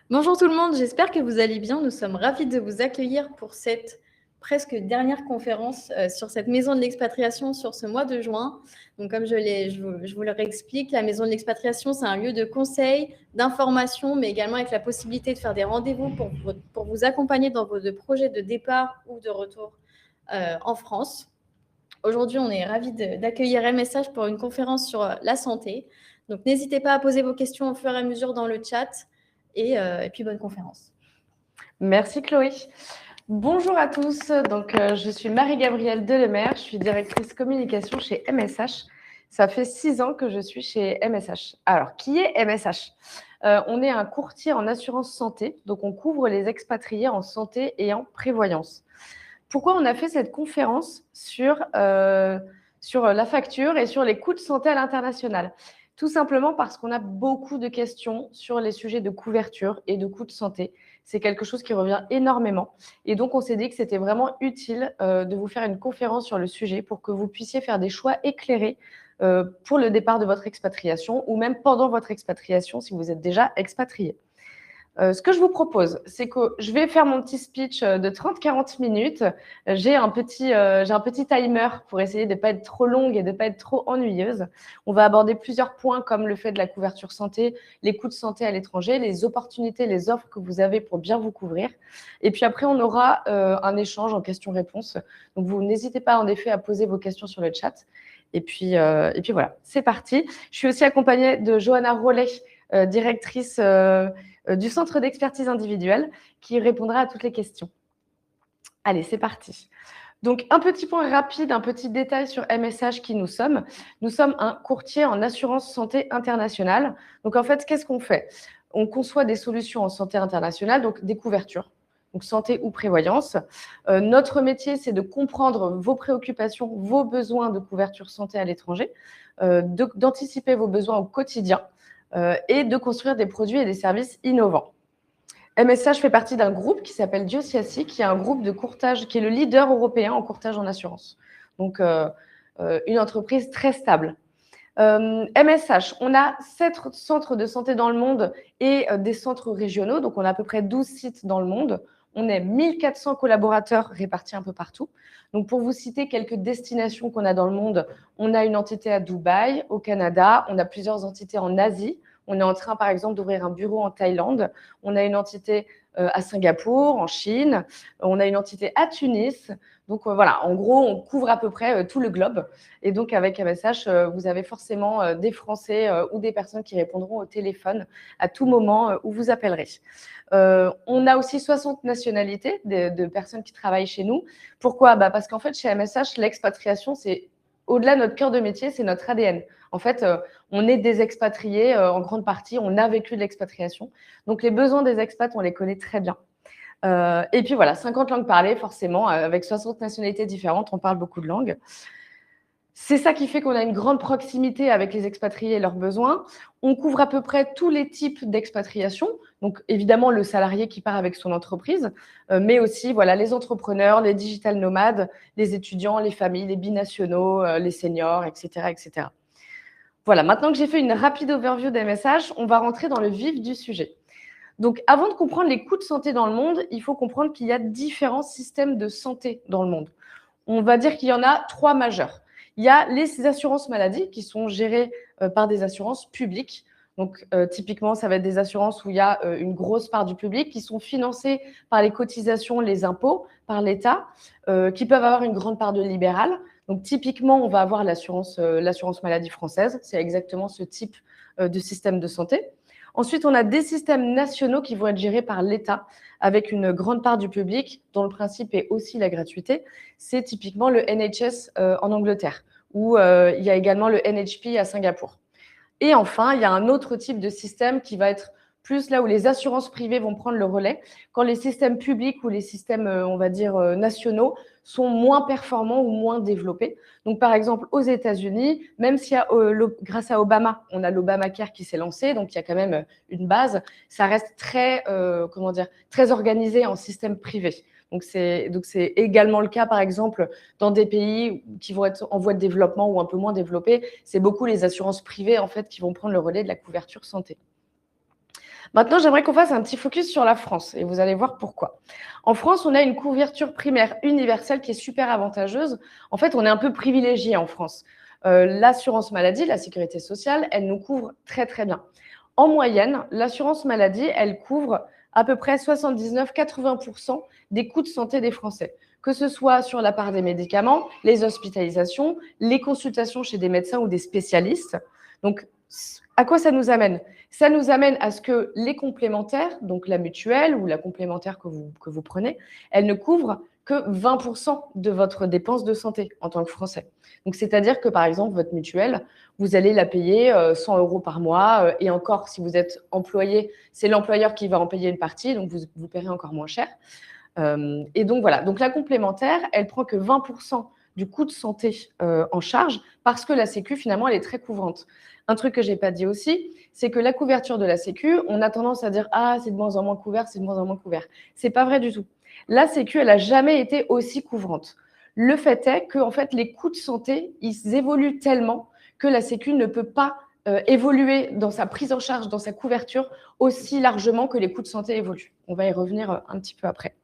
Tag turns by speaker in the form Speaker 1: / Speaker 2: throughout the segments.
Speaker 1: Bonjour tout le monde, j'espère que vous allez bien. Nous sommes ravis de vous accueillir pour cette presque dernière conférence sur cette maison de l'expatriation sur ce mois de juin. Donc, comme je vous le réexplique, la maison de l'expatriation, c'est un lieu de conseil, d'information, mais également avec la possibilité de faire des rendez-vous pour vous accompagner dans vos projets de départ ou de retour en France. Aujourd'hui, on est ravis d'accueillir MSH pour une conférence sur la santé. Donc, n'hésitez pas à poser vos questions au fur et à mesure dans le chat. Et puis, bonne conférence.
Speaker 2: Merci Chloé. Bonjour à tous. Je suis Marie-Gabrielle Delemaire. Je suis directrice communication chez MSH. Ça fait 6 ans que je suis chez MSH. Alors, qui est MSH? On est un courtier en assurance santé. Donc, on couvre les expatriés en santé et en prévoyance. Pourquoi on a fait cette conférence sur la facture et sur les coûts de santé à l'international? Tout simplement parce qu'on a beaucoup de questions sur les sujets de couverture et de coûts de santé. C'est quelque chose qui revient énormément. Et donc, on s'est dit que c'était vraiment utile de vous faire une conférence sur le sujet pour que vous puissiez faire des choix éclairés pour le départ de votre expatriation ou même pendant votre expatriation si vous êtes déjà expatrié. Ce que je vous propose, c'est que je vais faire mon petit speech de 30-40 minutes. J'ai un petit timer pour essayer de ne pas être trop longue et de ne pas être trop ennuyeuse. On va aborder plusieurs points comme le fait de la couverture santé, les coûts de santé à l'étranger, les opportunités, les offres que vous avez pour bien vous couvrir. Et puis après, on aura un échange en questions-réponses. Donc, vous n'hésitez pas en effet à poser vos questions sur le chat. Et puis voilà, c'est parti. Je suis aussi accompagnée de Johanna Rollet, directrice du centre d'expertise individuelle, qui répondra à toutes les questions. Allez, c'est parti. Donc, un petit point rapide, un petit détail sur MSH qui nous sommes. Nous sommes un courtier en assurance santé internationale. Donc, en fait, qu'est-ce qu'on fait? On conçoit des solutions en santé internationale, donc des couvertures, donc santé ou prévoyance. Notre métier, c'est de comprendre vos préoccupations, vos besoins de couverture santé à l'étranger, d'anticiper vos besoins au quotidien et de construire des produits et des services innovants. MSH fait partie d'un groupe qui s'appelle Diociassi, qui est un groupe de courtage, qui est le leader européen en courtage en assurance. Donc, une entreprise très stable. MSH, on a 7 centres de santé dans le monde et des centres régionaux. Donc, on a à peu près 12 sites dans le monde. On est 1400 collaborateurs répartis un peu partout. Donc, pour vous citer quelques destinations qu'on a dans le monde, on a une entité à Dubaï, au Canada. On a plusieurs entités en Asie. On est en train, par exemple, d'ouvrir un bureau en Thaïlande. On a une entité à Singapour, en Chine. On a une entité à Tunis. Donc, voilà, en gros, on couvre à peu près tout le globe. Et donc, avec MSH, vous avez forcément des Français ou des personnes qui répondront au téléphone à tout moment où vous appellerez. On a aussi 60 nationalités de personnes qui travaillent chez nous. Pourquoi? Parce qu'en fait, chez MSH, l'expatriation, c'est au-delà de notre cœur de métier, c'est notre ADN. En fait, on est des expatriés en grande partie, on a vécu de l'expatriation. Donc, les besoins des expats, on les connaît très bien. Et puis voilà, 50 langues parlées, forcément, avec 60 nationalités différentes, on parle beaucoup de langues. C'est ça qui fait qu'on a une grande proximité avec les expatriés et leurs besoins. On couvre à peu près tous les types d'expatriation. Donc, évidemment, le salarié qui part avec son entreprise, mais aussi voilà, les entrepreneurs, les digital nomades, les étudiants, les familles, les binationaux, les seniors, etc., etc. Voilà, maintenant que j'ai fait une rapide overview des messages, on va rentrer dans le vif du sujet. Donc, avant de comprendre les coûts de santé dans le monde, il faut comprendre qu'il y a différents systèmes de santé dans le monde. On va dire qu'il y en a 3 majeurs. Il y a les assurances maladie qui sont gérées par des assurances publiques. Donc, typiquement, ça va être des assurances où il y a une grosse part du public qui sont financées par les cotisations, les impôts, par l'État, qui peuvent avoir une grande part de libéral. Donc, typiquement, on va avoir l'assurance maladie française. C'est exactement ce type de système de santé. Ensuite, on a des systèmes nationaux qui vont être gérés par l'État avec une grande part du public dont le principe est aussi la gratuité. C'est typiquement le NHS en Angleterre ou il y a également le NHP à Singapour. Et enfin, il y a un autre type de système qui va être plus là où les assurances privées vont prendre le relais, quand les systèmes publics ou les systèmes, on va dire, nationaux sont moins performants ou moins développés. Donc, par exemple, aux États-Unis, même s'il y a, grâce à Obama, on a l'Obamacare qui s'est lancé, donc il y a quand même une base, ça reste très, très organisé en système privé. Donc, c'est également le cas, par exemple, dans des pays qui vont être en voie de développement ou un peu moins développés. C'est beaucoup les assurances privées, en fait, qui vont prendre le relais de la couverture santé. Maintenant, j'aimerais qu'on fasse un petit focus sur la France et vous allez voir pourquoi. En France, on a une couverture primaire universelle qui est super avantageuse. En fait, on est un peu privilégié en France. L'assurance maladie, la sécurité sociale, elle nous couvre très, très bien. En moyenne, l'assurance maladie, elle couvre à peu près 79-80% des coûts de santé des Français, que ce soit sur la part des médicaments, les hospitalisations, les consultations chez des médecins ou des spécialistes. Donc, à quoi ça nous amène? Ça nous amène à ce que les complémentaires, donc la mutuelle ou la complémentaire que vous prenez, elle ne couvre que 20% de votre dépense de santé en tant que Français. Donc, c'est-à-dire que, par exemple, votre mutuelle, vous allez la payer 100 € par mois. Et encore, si vous êtes employé, c'est l'employeur qui va en payer une partie, donc vous paierez encore moins cher. Et donc, voilà. Donc, la complémentaire, elle prend que 20% du coût de santé en charge parce que la Sécu, finalement, elle est très couvrante. Un truc que je n'ai pas dit aussi, c'est que la couverture de la Sécu, on a tendance à dire « Ah, c'est de moins en moins couvert, c'est de moins en moins couvert ». Ce n'est pas vrai du tout. La Sécu, elle n'a jamais été aussi couvrante. Le fait est que en fait, les coûts de santé, ils évoluent tellement que la Sécu ne peut pas évoluer dans sa prise en charge, dans sa couverture, aussi largement que les coûts de santé évoluent. On va y revenir un petit peu après.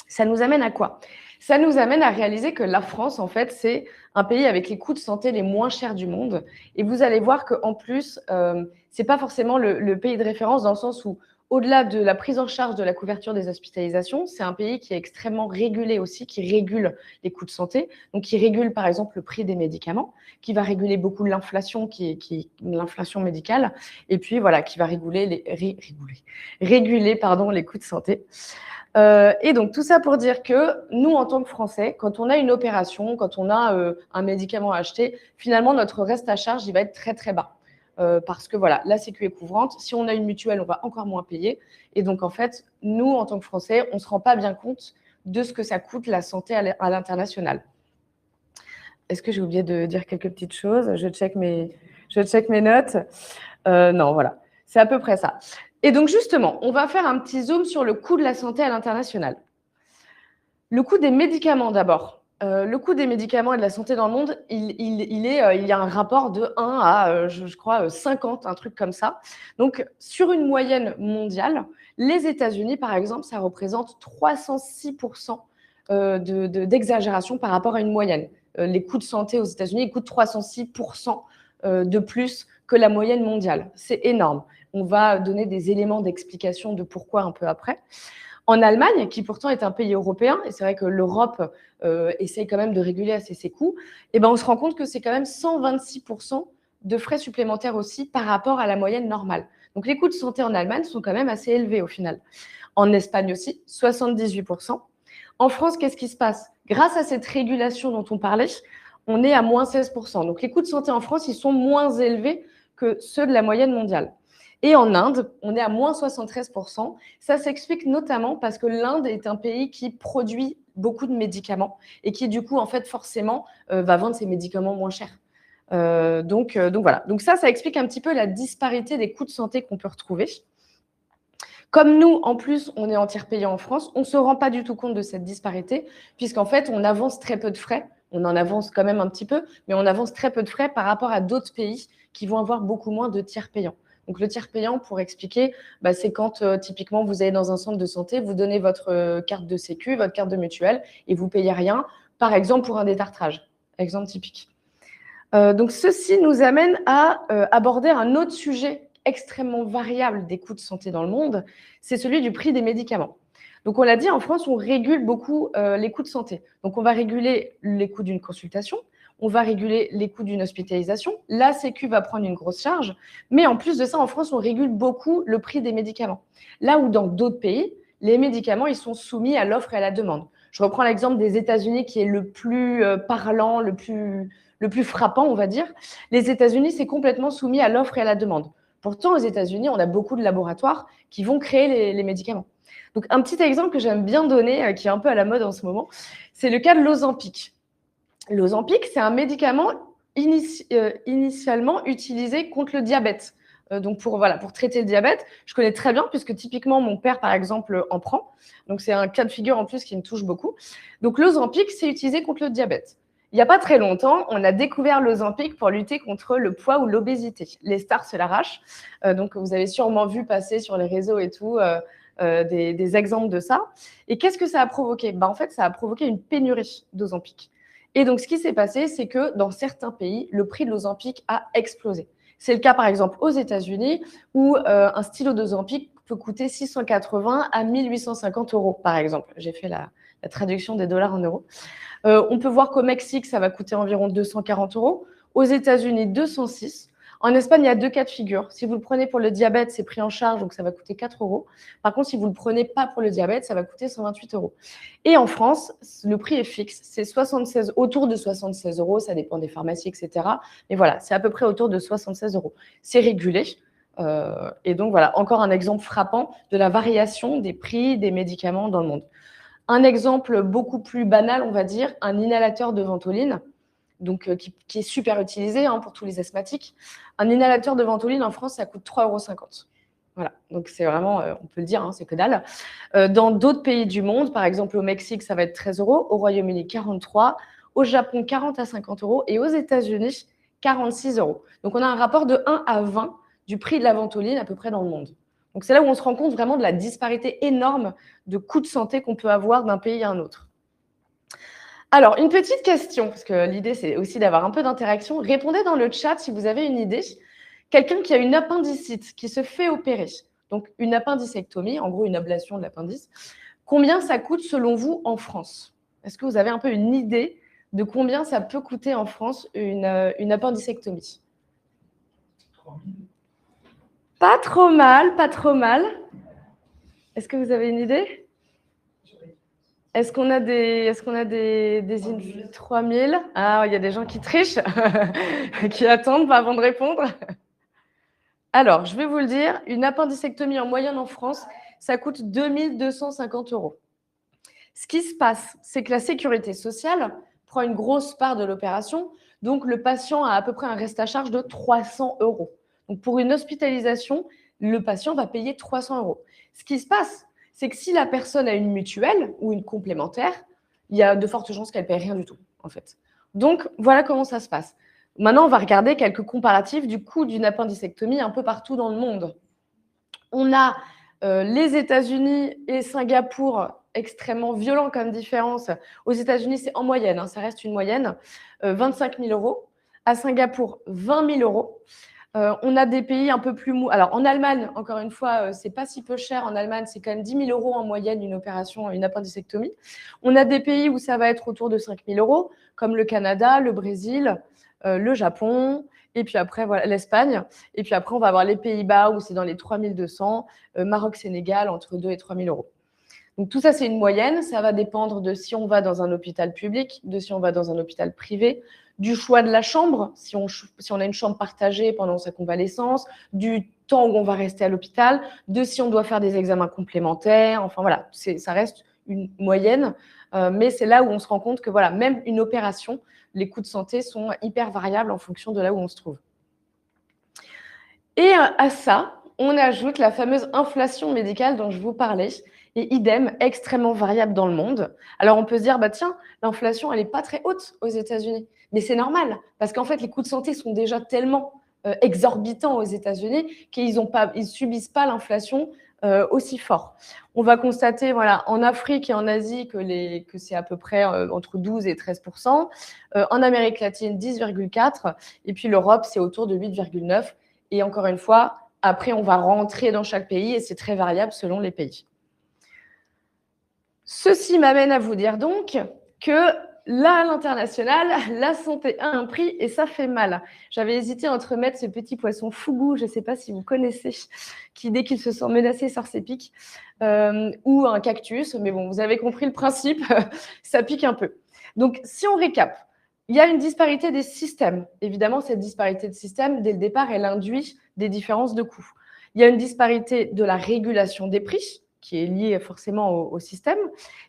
Speaker 2: Ça nous amène à quoi? Ça nous amène à réaliser que la France, en fait, c'est un pays avec les coûts de santé les moins chers du monde. Et vous allez voir qu'en plus, ce n'est pas forcément le pays de référence dans le sens où, au-delà de la prise en charge de la couverture des hospitalisations, c'est un pays qui est extrêmement régulé aussi, qui régule les coûts de santé. Donc, qui régule, par exemple, le prix des médicaments, qui va réguler beaucoup l'inflation, l'inflation médicale, et puis, voilà, qui va réguler les coûts de santé. Et donc, tout ça pour dire que nous, en tant que Français, quand on a une opération, quand on a un médicament à acheter, finalement, notre reste à charge, il va être très, très bas. Parce que voilà, la Sécu est couvrante. Si on a une mutuelle, on va encore moins payer. Et donc, en fait, nous, en tant que Français, on ne se rend pas bien compte de ce que ça coûte la santé à l'international. Est-ce que j'ai oublié de dire quelques petites choses? Je check mes notes. Non, voilà. C'est à peu près ça. Et donc, justement, on va faire un petit zoom sur le coût de la santé à l'international. Le coût des médicaments, d'abord. Le coût des médicaments et de la santé dans le monde, il y a un rapport de 1 à, je crois, 50, un truc comme ça. Donc, sur une moyenne mondiale, les États-Unis, par exemple, ça représente 306% d'exagération par rapport à une moyenne. Les coûts de santé aux États-Unis, ils coûtent 306% de plus que la moyenne mondiale. C'est énorme. On va donner des éléments d'explication de pourquoi un peu après. En Allemagne, qui pourtant est un pays européen, et c'est vrai que l'Europe essaye quand même de réguler assez ses coûts, et ben on se rend compte que c'est quand même 126% de frais supplémentaires aussi par rapport à la moyenne normale. Donc les coûts de santé en Allemagne sont quand même assez élevés au final. En Espagne aussi, 78%. En France, qu'est-ce qui se passe? Grâce à cette régulation dont on parlait, on est à moins 16%. Donc les coûts de santé en France, ils sont moins élevés que ceux de la moyenne mondiale. Et en Inde, on est à moins 73%. Ça s'explique notamment parce que l'Inde est un pays qui produit beaucoup de médicaments et qui, du coup, en fait, forcément, va vendre ses médicaments moins chers. Donc voilà. Donc ça explique un petit peu la disparité des coûts de santé qu'on peut retrouver. Comme nous, en plus, on est en tiers payant en France, on ne se rend pas du tout compte de cette disparité, puisqu'en fait, on avance très peu de frais. On en avance quand même un petit peu, mais on avance très peu de frais par rapport à d'autres pays qui vont avoir beaucoup moins de tiers payants. Donc, le tiers payant, pour expliquer, c'est quand typiquement vous allez dans un centre de santé, vous donnez votre carte de sécu, votre carte de mutuelle et vous ne payez rien, par exemple pour un détartrage. Exemple typique. Donc, ceci nous amène à aborder un autre sujet extrêmement variable des coûts de santé dans le monde, c'est celui du prix des médicaments. Donc, on l'a dit, en France, on régule beaucoup les coûts de santé. Donc, on va réguler les coûts d'une consultation, on va réguler les coûts d'une hospitalisation. La Sécu va prendre une grosse charge. Mais en plus de ça, en France, on régule beaucoup le prix des médicaments. Là où dans d'autres pays, les médicaments, ils sont soumis à l'offre et à la demande. Je reprends l'exemple des États-Unis qui est le plus parlant, le plus frappant, on va dire. Les États-Unis, c'est complètement soumis à l'offre et à la demande. Pourtant, aux États-Unis, on a beaucoup de laboratoires qui vont créer les médicaments. Donc, un petit exemple que j'aime bien donner, qui est un peu à la mode en ce moment, c'est le cas de l'Ozempic. L'Ozempic, c'est un médicament initialement utilisé contre le diabète. Donc, pour traiter le diabète, je connais très bien, puisque typiquement, mon père, par exemple, en prend. Donc, c'est un cas de figure en plus qui me touche beaucoup. Donc, l'Ozempic, c'est utilisé contre le diabète. il n'y a pas très longtemps, on a découvert l'Ozempic pour lutter contre le poids ou l'obésité. Les stars se l'arrachent. Donc, vous avez sûrement vu passer sur les réseaux et tout des exemples de ça. Et qu'est-ce que ça a provoqué? En fait, ça a provoqué une pénurie d'Ozempic. Et donc, ce qui s'est passé, c'est que dans certains pays, le prix de l'Ozempic a explosé. C'est le cas, par exemple, aux États-Unis, où un stylo d'Ozempic peut coûter 680 à 1850 euros, par exemple. J'ai fait la traduction des dollars en euros. On peut voir qu'au Mexique, ça va coûter environ 240 euros. Aux États-Unis, 206. En Espagne, il y a 2 cas de figure. Si vous le prenez pour le diabète, c'est pris en charge, donc ça va coûter 4 euros. Par contre, si vous ne le prenez pas pour le diabète, ça va coûter 128 euros. Et en France, le prix est fixe. C'est autour de 76 euros. Ça dépend des pharmacies, etc. Mais voilà, c'est à peu près autour de 76 euros. C'est régulé. Et donc, voilà, encore un exemple frappant de la variation des prix des médicaments dans le monde. Un exemple beaucoup plus banal, on va dire, un inhalateur de Ventoline, donc, qui est super utilisé pour tous les asthmatiques. Un inhalateur de Ventoline en France, ça coûte 3,50 euros. Voilà, donc c'est vraiment, on peut le dire, c'est que dalle. Dans d'autres pays du monde, par exemple au Mexique, ça va être 13 euros, au Royaume-Uni, 43, au Japon, 40 à 50 euros, et aux États-Unis, 46 euros. Donc, on a un rapport de 1 à 20 du prix de la Ventoline à peu près dans le monde. Donc, c'est là où on se rend compte vraiment de la disparité énorme de coûts de santé qu'on peut avoir d'un pays à un autre. Alors, une petite question, parce que l'idée, c'est aussi d'avoir un peu d'interaction. Répondez dans le chat si vous avez une idée. Quelqu'un qui a une appendicite, qui se fait opérer, donc une appendicectomie, en gros une ablation de l'appendice, combien ça coûte selon vous en France? Est-ce que vous avez un peu une idée de combien ça peut coûter en France une appendicectomie?
Speaker 3: 3 000.
Speaker 2: Pas trop mal, pas trop mal. Est-ce que vous avez une idée? Est-ce qu'on a des 3 000? Ah, il y a des gens qui trichent, qui attendent avant de répondre. Alors, je vais vous le dire, une appendicectomie en moyenne en France, ça coûte 2 250 euros. Ce qui se passe, c'est que la sécurité sociale prend une grosse part de l'opération, donc le patient a à peu près un reste à charge de 300 euros. Donc, pour une hospitalisation, le patient va payer 300 euros. Ce qui se passe, c'est que si la personne a une mutuelle ou une complémentaire, il y a de fortes chances qu'elle ne paye rien du tout, en fait. Donc, voilà comment ça se passe. Maintenant, on va regarder quelques comparatifs du coût d'une appendicectomie un peu partout dans le monde. On a les États-Unis et Singapour, extrêmement violents comme différence. Aux États-Unis, c'est en moyenne, ça reste une moyenne, 25 000 euros. À Singapour, 20 000 euros. On a des pays un peu plus mous. Alors, en Allemagne, encore une fois, c'est pas si peu cher. En Allemagne, c'est quand même 10 000 euros en moyenne une opération, une appendicectomie. On a des pays où ça va être autour de 5 000 euros, comme le Canada, le Brésil, le Japon, et puis après, voilà, l'Espagne. Et puis après, on va avoir les Pays-Bas où c'est dans les 3 200, Maroc, Sénégal, entre 2 et 3 000 euros. Donc, tout ça, c'est une moyenne. Ça va dépendre de si on va dans un hôpital public, de si on va dans un hôpital privé, du choix de la chambre, si on a une chambre partagée pendant sa convalescence, du temps où on va rester à l'hôpital, de si on doit faire des examens complémentaires. Enfin, voilà, ça reste une moyenne. Mais c'est là où on se rend compte que, voilà, même une opération, les coûts de santé sont hyper variables en fonction de là où on se trouve. Et à ça, on ajoute la fameuse inflation médicale dont je vous parlais. Et idem, extrêmement variable dans le monde. Alors, on peut se dire, tiens, l'inflation, elle n'est pas très haute aux États-Unis. Mais c'est normal, parce qu'en fait, les coûts de santé sont déjà tellement exorbitants aux États-Unis qu'ils ne subissent pas l'inflation aussi fort. On va constater, voilà, en Afrique et en Asie que c'est à peu près entre 12 et 13%. En Amérique latine, 10,4%. Et puis l'Europe, c'est autour de 8,9%. Et encore une fois, après, on va rentrer dans chaque pays et c'est très variable selon les pays. Ceci m'amène à vous dire donc que là, à l'international, la santé a un prix et ça fait mal. J'avais hésité entre mettre ce petit poisson fougou, je ne sais pas si vous connaissez, qui dès qu'il se sent menacé sort ses pics, ou un cactus, mais bon, vous avez compris le principe, ça pique un peu. Donc, si on récap, il y a une disparité des systèmes. Évidemment, cette disparité de système, dès le départ, elle induit des différences de coûts. Il y a une disparité de la régulation des prix, qui est liée forcément au système.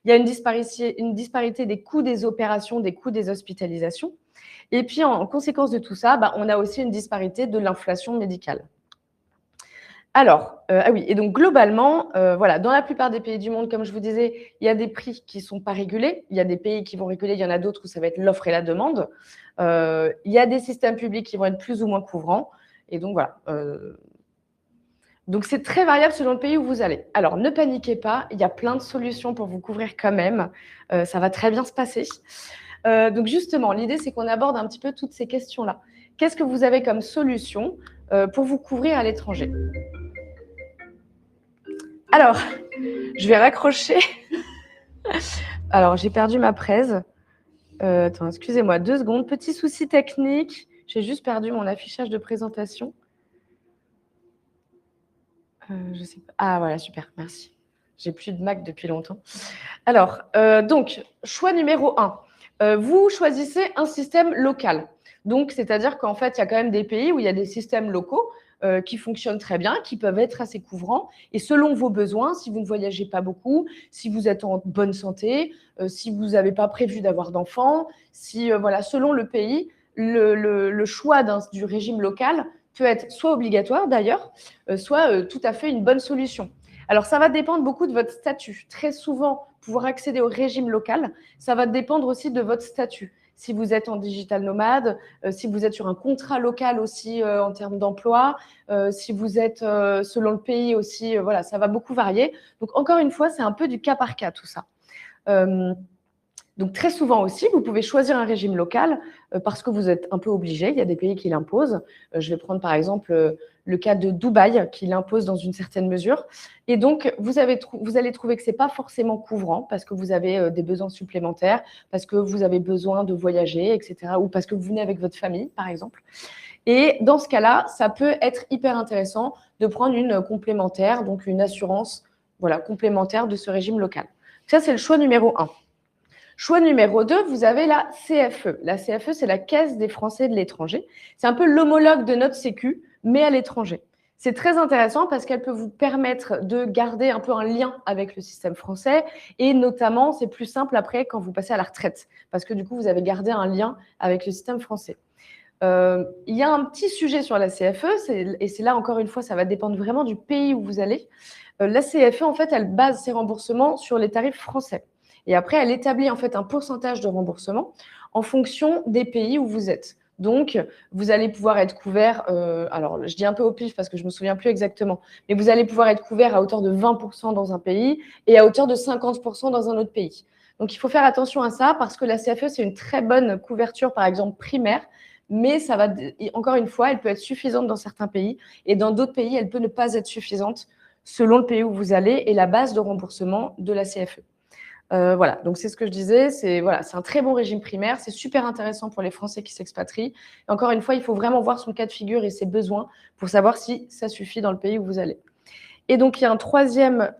Speaker 2: Il y a une disparité des coûts des opérations, des coûts des hospitalisations. Et puis, en conséquence de tout ça, on a aussi une disparité de l'inflation médicale. Alors, ah oui, et donc globalement, voilà, dans la plupart des pays du monde, comme je vous disais, il y a des prix qui ne sont pas régulés. Il y a des pays qui vont réguler, il y en a d'autres où ça va être l'offre et la demande. Il y a des systèmes publics qui vont être plus ou moins couvrants. Et donc, voilà. Donc, c'est très variable selon le pays où vous allez. Alors, ne paniquez pas, il y a plein de solutions pour vous couvrir quand même. Ça va très bien se passer. Donc, justement, l'idée, c'est qu'on aborde un petit peu toutes ces questions-là. Qu'est-ce que vous avez comme solution pour vous couvrir à l'étranger? Alors, je vais raccrocher. Alors, j'ai perdu ma presse. Attends, excusez-moi, 2 secondes. Petit souci technique. J'ai juste perdu mon affichage de présentation. Je sais pas. Ah, voilà, super, merci. J'ai plus de Mac depuis longtemps. Alors, donc, choix numéro 1. Vous choisissez un système local. Donc, c'est-à-dire qu'en fait, il y a quand même des pays où il y a des systèmes locaux qui fonctionnent très bien, qui peuvent être assez couvrants. Et selon vos besoins, si vous ne voyagez pas beaucoup, si vous êtes en bonne santé, si vous n'avez pas prévu d'avoir d'enfants, si, voilà, selon le pays, le choix du régime local peut être soit obligatoire d'ailleurs, soit tout à fait une bonne solution. Alors, ça va dépendre beaucoup de votre statut. Très souvent, pouvoir accéder au régime local, ça va dépendre aussi de votre statut. Si vous êtes en digital nomade, si vous êtes sur un contrat local aussi en termes d'emploi, si vous êtes selon le pays aussi, voilà, ça va beaucoup varier. Donc, encore une fois, c'est un peu du cas par cas tout ça. Donc, très souvent aussi, vous pouvez choisir un régime local parce que vous êtes un peu obligé. Il y a des pays qui l'imposent. Je vais prendre par exemple le cas de Dubaï qui l'impose dans une certaine mesure. Et donc, vous allez trouver que ce n'est pas forcément couvrant parce que vous avez des besoins supplémentaires, parce que vous avez besoin de voyager, etc. Ou parce que vous venez avec votre famille, par exemple. Et dans ce cas-là, ça peut être hyper intéressant de prendre une complémentaire, donc une assurance complémentaire de ce régime local. Ça, c'est le choix numéro 1. Choix numéro 2, vous avez la CFE. La CFE, c'est la Caisse des Français de l'étranger. C'est un peu l'homologue de notre Sécu, mais à l'étranger. C'est très intéressant parce qu'elle peut vous permettre de garder un peu un lien avec le système français et notamment, c'est plus simple après quand vous passez à la retraite parce que du coup, vous avez gardé un lien avec le système français. Il y a un petit sujet sur la CFE et c'est là, encore une fois, ça va dépendre vraiment du pays où vous allez. La CFE, en fait, elle base ses remboursements sur les tarifs français. Et après, elle établit en fait un pourcentage de remboursement en fonction des pays où vous êtes. Donc, vous allez pouvoir être couvert, alors je dis un peu au pif parce que je ne me souviens plus exactement, mais vous allez pouvoir être couvert à hauteur de 20% dans un pays et à hauteur de 50% dans un autre pays. Donc, il faut faire attention à ça parce que la CFE, c'est une très bonne couverture, par exemple, primaire, mais ça va, encore une fois, elle peut être suffisante dans certains pays et dans d'autres pays, elle peut ne pas être suffisante selon le pays où vous allez et la base de remboursement de la CFE. Voilà, donc c'est ce que je disais, c'est un très bon régime primaire, c'est super intéressant pour les Français qui s'expatrient. Et encore une fois, il faut vraiment voir son cas de figure et ses besoins pour savoir si ça suffit dans le pays où vous allez. Et donc, il y a un troisième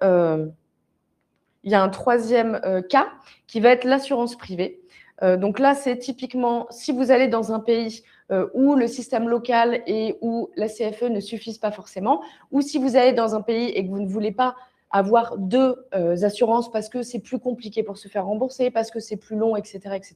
Speaker 2: cas qui va être l'assurance privée. Donc là, c'est typiquement si vous allez dans un pays où le système local et où la CFE ne suffisent pas forcément, ou si vous allez dans un pays et que vous ne voulez pas avoir 2 assurances parce que c'est plus compliqué pour se faire rembourser, parce que c'est plus long, etc., etc.,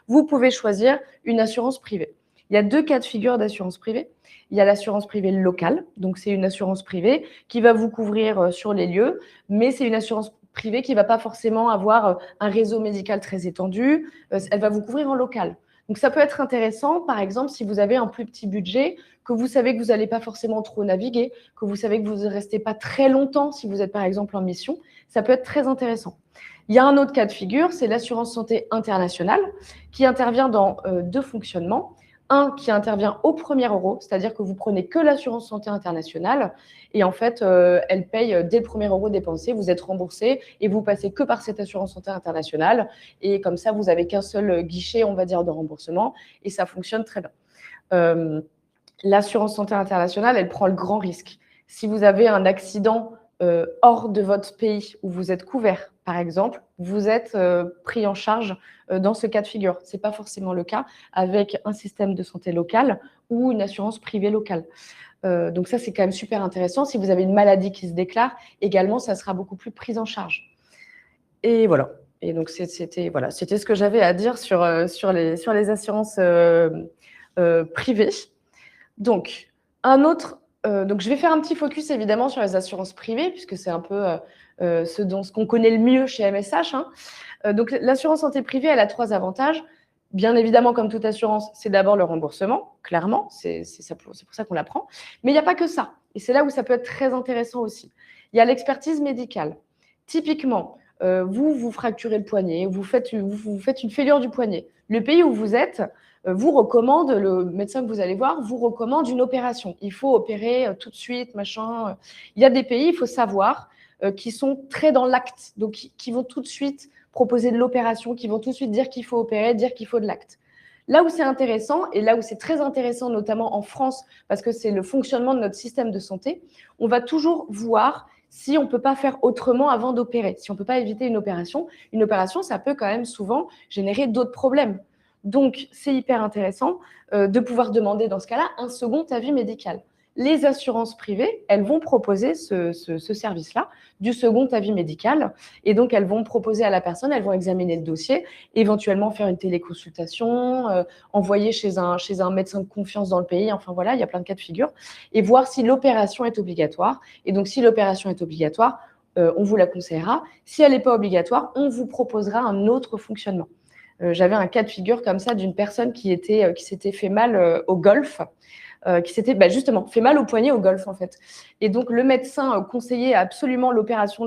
Speaker 2: vous pouvez choisir une assurance privée. Il y a 2 cas de figure d'assurance privée. Il y a l'assurance privée locale, donc c'est une assurance privée qui va vous couvrir sur les lieux, mais c'est une assurance privée qui ne va pas forcément avoir un réseau médical très étendu, elle va vous couvrir en local. Donc, ça peut être intéressant, par exemple, si vous avez un plus petit budget, que vous savez que vous n'allez pas forcément trop naviguer, que vous savez que vous ne restez pas très longtemps si vous êtes, par exemple, en mission, ça peut être très intéressant. Il y a un autre cas de figure, c'est l'assurance santé internationale qui intervient dans 2 fonctionnements. Un qui intervient au premier euro, c'est-à-dire que vous prenez que l'assurance santé internationale et en fait, elle paye dès le premier euro dépensé, vous êtes remboursé et vous passez que par cette assurance santé internationale et comme ça, vous n'avez qu'un seul guichet, on va dire, de remboursement et ça fonctionne très bien. L'assurance santé internationale, elle prend le grand risque. Si vous avez un accident hors de votre pays où vous êtes couvert, par exemple, vous êtes pris en charge dans ce cas de figure. Ce n'est pas forcément le cas avec un système de santé local ou une assurance privée locale. Donc ça, c'est quand même super intéressant. Si vous avez une maladie qui se déclare, également, ça sera beaucoup plus pris en charge. Et voilà. Et donc, c'était ce que j'avais à dire sur les assurances privées. Donc, un autre donc, je vais faire un petit focus évidemment sur les assurances privées, puisque c'est un peu ce qu'on connaît le mieux chez MSH. Hein. Donc, l'assurance santé privée, elle a 3 avantages. Bien évidemment, comme toute assurance, c'est d'abord le remboursement, clairement, c'est pour ça qu'on la prend. Mais il n'y a pas que ça. Et c'est là où ça peut être très intéressant aussi. Il y a l'expertise médicale. Typiquement, vous fracturez le poignet, vous faites une fêlure du poignet. Le pays où vous êtes vous recommande, le médecin que vous allez voir, vous recommande une opération. Il faut opérer tout de suite, machin. Il y a des pays, il faut savoir, qui sont très dans l'acte, donc qui vont tout de suite proposer de l'opération, qui vont tout de suite dire qu'il faut opérer, dire qu'il faut de l'acte. Là où c'est intéressant, et là où c'est très intéressant, notamment en France, parce que c'est le fonctionnement de notre système de santé, on va toujours voir si on ne peut pas faire autrement avant d'opérer, si on ne peut pas éviter une opération. Une opération, ça peut quand même souvent générer d'autres problèmes. Donc, c'est hyper intéressant de pouvoir demander dans ce cas-là un second avis médical. Les assurances privées, elles vont proposer ce service-là, du second avis médical. Et donc, elles vont proposer à la personne, elles vont examiner le dossier, éventuellement faire une téléconsultation, envoyer chez un médecin de confiance dans le pays. Enfin, voilà, il y a plein de cas de figure. Et voir si l'opération est obligatoire. Et donc, si l'opération est obligatoire, on vous la conseillera. Si elle n'est pas obligatoire, on vous proposera un autre fonctionnement. J'avais un cas de figure comme ça d'une personne qui s'était fait mal au golf, qui s'était justement fait mal au poignet au golf en fait. Et donc le médecin conseillait absolument l'opération.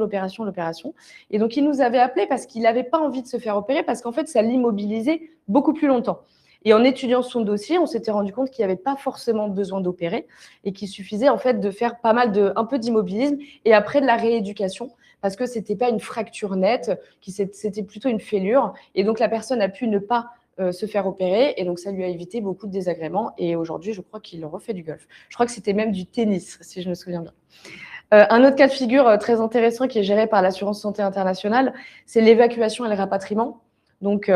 Speaker 2: Et donc il nous avait appelé parce qu'il n'avait pas envie de se faire opérer parce qu'en fait ça l'immobilisait beaucoup plus longtemps. Et en étudiant son dossier, on s'était rendu compte qu'il n'y avait pas forcément besoin d'opérer et qu'il suffisait en fait de faire un peu d'immobilisme et après de la rééducation parce que c'était pas une fracture nette, c'était plutôt une fêlure. Et donc la personne a pu ne pas se faire opérer et donc ça lui a évité beaucoup de désagréments. Et aujourd'hui, je crois qu'il refait du golf. Je crois que c'était même du tennis, si je me souviens bien. Un autre cas de figure très intéressant qui est géré par l'assurance santé internationale, c'est l'évacuation et le rapatriement. Donc,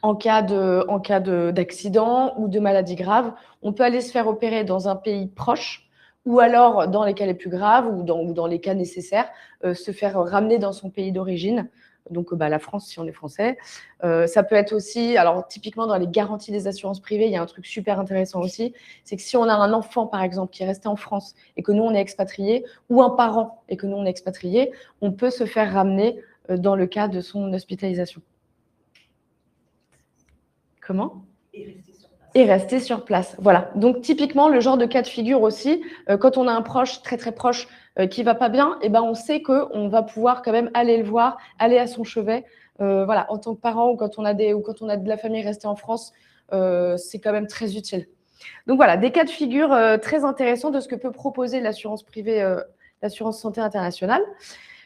Speaker 2: en cas d'accident ou de maladie grave, on peut aller se faire opérer dans un pays proche ou alors, dans les cas les plus graves ou dans les cas nécessaires, se faire ramener dans son pays d'origine. Donc, la France, si on est français. Ça peut être aussi, alors typiquement dans les garanties des assurances privées, il y a un truc super intéressant aussi, c'est que si on a un enfant, par exemple, qui est resté en France et que nous, on est expatrié, ou un parent et que nous, on est expatrié, on peut se faire ramener dans le cas de son hospitalisation. Comment ? Et rester sur place. Voilà. Donc, typiquement, le genre de cas de figure aussi, quand on a un proche, très, très proche, qui ne va pas bien, on sait qu'on va pouvoir quand même aller le voir, aller à son chevet. Voilà, en tant que parent ou quand on a de la famille restée en France, c'est quand même très utile. Donc, voilà, des cas de figure très intéressants de ce que peut proposer l'assurance privée, l'assurance santé internationale.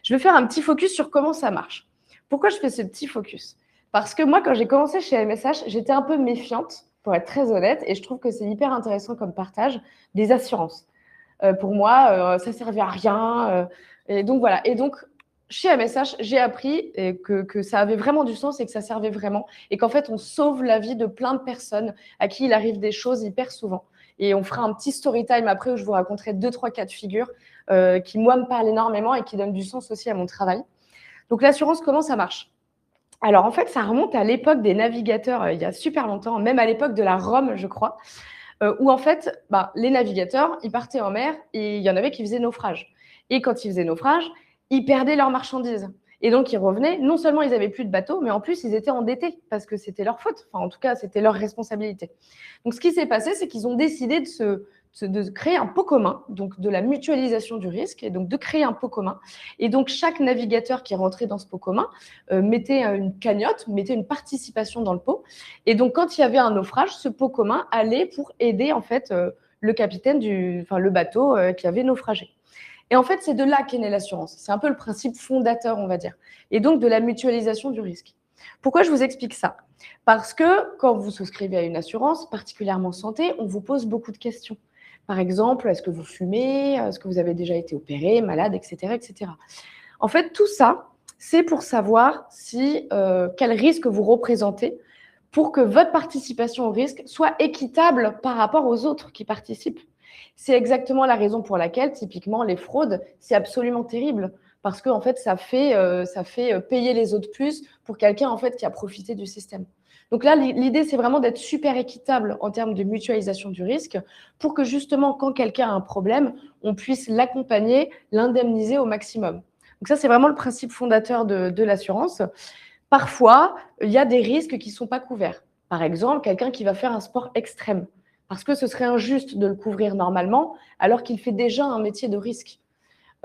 Speaker 2: Je vais faire un petit focus sur comment ça marche. Pourquoi je fais ce petit focus ? Parce que moi, quand j'ai commencé chez MSH, j'étais un peu méfiante, pour être très honnête, et je trouve que c'est hyper intéressant comme partage des assurances. Pour moi, ça ne servait à rien. Et donc, voilà. Et donc, chez MSH, j'ai appris que ça avait vraiment du sens et que ça servait vraiment. Et qu'en fait, on sauve la vie de plein de personnes à qui il arrive des choses hyper souvent. Et on fera un petit story time après où je vous raconterai 2-3 cas de figure qui, moi, me parlent énormément et qui donnent du sens aussi à mon travail. Donc, l'assurance, comment ça marche ? Alors, en fait, ça remonte à l'époque des navigateurs, il y a super longtemps, même à l'époque de la Rome, je crois, où en fait, les navigateurs, ils partaient en mer et il y en avait qui faisaient naufrage. Et quand ils faisaient naufrage, ils perdaient leurs marchandises. Et donc, ils revenaient. Non seulement ils n'avaient plus de bateau, mais en plus, ils étaient endettés parce que c'était leur faute. Enfin, en tout cas, c'était leur responsabilité. Donc, ce qui s'est passé, c'est qu'ils ont décidé de créer un pot commun, donc de la mutualisation du risque, et donc de créer un pot commun. Et donc, chaque navigateur qui rentrait dans ce pot commun mettait une cagnotte, mettait une participation dans le pot. Et donc, quand il y avait un naufrage, ce pot commun allait pour aider en fait le capitaine le bateau qui avait naufragé. Et en fait, c'est de là qu'est née l'assurance. C'est un peu le principe fondateur, on va dire. Et donc, de la mutualisation du risque. Pourquoi je vous explique ça ? Parce que quand vous souscrivez à une assurance, particulièrement santé, on vous pose beaucoup de questions. Par exemple, est-ce que vous fumez ? Est-ce que vous avez déjà été opéré, malade, etc., etc. En fait, tout ça, c'est pour savoir quel risque vous représentez pour que votre participation au risque soit équitable par rapport aux autres qui participent. C'est exactement la raison pour laquelle, typiquement, les fraudes, c'est absolument terrible. Parce qu'en fait, ça fait payer les autres plus pour quelqu'un en fait, qui a profité du système. Donc là, l'idée, c'est vraiment d'être super équitable en termes de mutualisation du risque pour que justement, quand quelqu'un a un problème, on puisse l'accompagner, l'indemniser au maximum. Donc ça, c'est vraiment le principe fondateur de l'assurance. Parfois, il y a des risques qui ne sont pas couverts. Par exemple, quelqu'un qui va faire un sport extrême, parce que ce serait injuste de le couvrir normalement, alors qu'il fait déjà un métier de risque.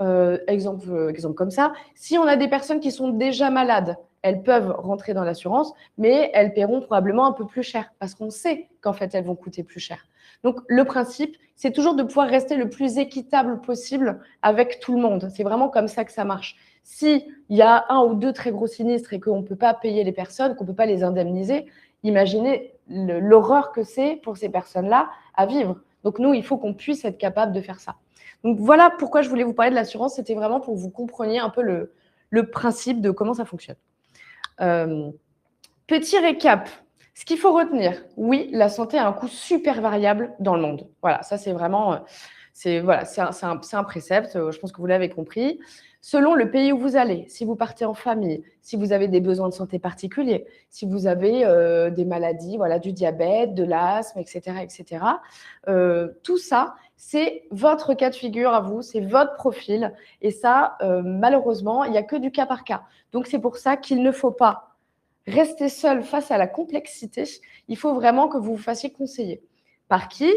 Speaker 2: Exemple comme ça, si on a des personnes qui sont déjà malades, elles peuvent rentrer dans l'assurance, mais elles paieront probablement un peu plus cher, parce qu'on sait qu'en fait, elles vont coûter plus cher. Donc, le principe, c'est toujours de pouvoir rester le plus équitable possible avec tout le monde. C'est vraiment comme ça que ça marche. S'il y a 1 ou 2 très gros sinistres et qu'on ne peut pas payer les personnes, qu'on ne peut pas les indemniser, imaginez l'horreur que c'est pour ces personnes-là à vivre. Donc, nous, il faut qu'on puisse être capable de faire ça. Donc, voilà pourquoi je voulais vous parler de l'assurance. C'était vraiment pour que vous compreniez un peu le principe de comment ça fonctionne. Petit récap. Ce qu'il faut retenir, oui, la santé a un coût super variable dans le monde. Voilà, ça c'est vraiment, c'est un précepte, je pense que vous l'avez compris. Selon le pays où vous allez, si vous partez en famille, si vous avez des besoins de santé particuliers, si vous avez des maladies, voilà, du diabète, de l'asthme, etc., tout ça, c'est votre cas de figure à vous, c'est votre profil. Et ça, malheureusement, il n'y a que du cas par cas. Donc, c'est pour ça qu'il ne faut pas rester seul face à la complexité. Il faut vraiment que vous vous fassiez conseiller. Par qui ?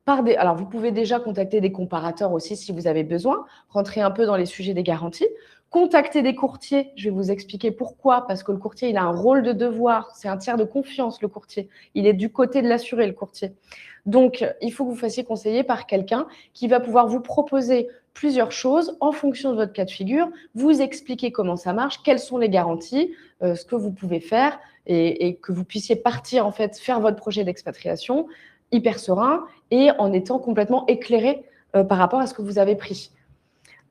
Speaker 2: Alors, vous pouvez déjà contacter des comparateurs aussi si vous avez besoin, rentrer un peu dans les sujets des garanties, contacter des courtiers. Je vais vous expliquer pourquoi, parce que le courtier, il a un rôle de devoir, c'est un tiers de confiance, le courtier. Il est du côté de l'assuré, le courtier. Donc, il faut que vous fassiez conseiller par quelqu'un qui va pouvoir vous proposer plusieurs choses en fonction de votre cas de figure, vous expliquer comment ça marche, quelles sont les garanties, ce que vous pouvez faire et que vous puissiez partir, en fait, faire votre projet d'expatriation hyper serein et en étant complètement éclairé par rapport à ce que vous avez pris.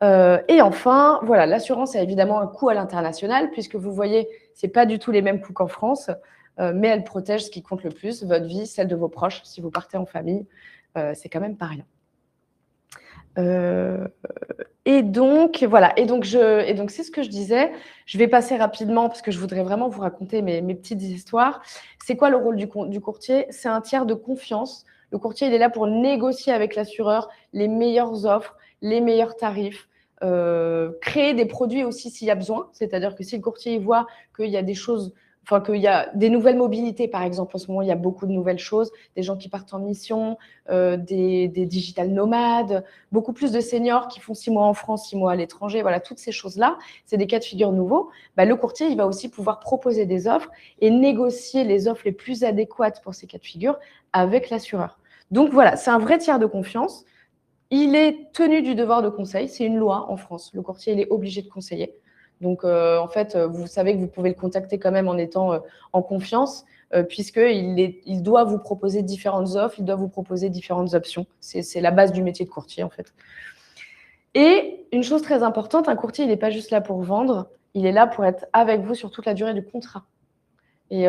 Speaker 2: Et enfin, voilà, l'assurance a évidemment un coût à l'international puisque vous voyez, ce n'est pas du tout les mêmes coûts qu'en France, mais elle protège ce qui compte le plus, votre vie, celle de vos proches. Si vous partez en famille, c'est quand même pas rien. Et donc, voilà. Et donc, c'est ce que je disais. Je vais passer rapidement parce que je voudrais vraiment vous raconter mes petites histoires. C'est quoi le rôle du courtier ? C'est un tiers de confiance. Le courtier, il est là pour négocier avec l'assureur les meilleures offres, les meilleurs tarifs, créer des produits aussi s'il y a besoin. C'est-à-dire que si le courtier voit qu'il y a des choses, enfin qu'il y a des nouvelles mobilités, par exemple, en ce moment, il y a beaucoup de nouvelles choses, des gens qui partent en mission, des digital nomades, beaucoup plus de seniors qui font 6 mois en France, 6 mois à l'étranger. Voilà, toutes ces choses-là, c'est des cas de figure nouveaux. Le courtier, il va aussi pouvoir proposer des offres et négocier les offres les plus adéquates pour ces cas de figure avec l'assureur. Donc voilà, c'est un vrai tiers de confiance. Il est tenu du devoir de conseil. C'est une loi en France. Le courtier, il est obligé de conseiller. Donc, en fait, vous savez que vous pouvez le contacter quand même en étant en confiance, puisqu'il doit vous proposer différentes offres, il doit vous proposer différentes options. C'est la base du métier de courtier, en fait. Et une chose très importante, un courtier, il n'est pas juste là pour vendre, il est là pour être avec vous sur toute la durée du contrat. Et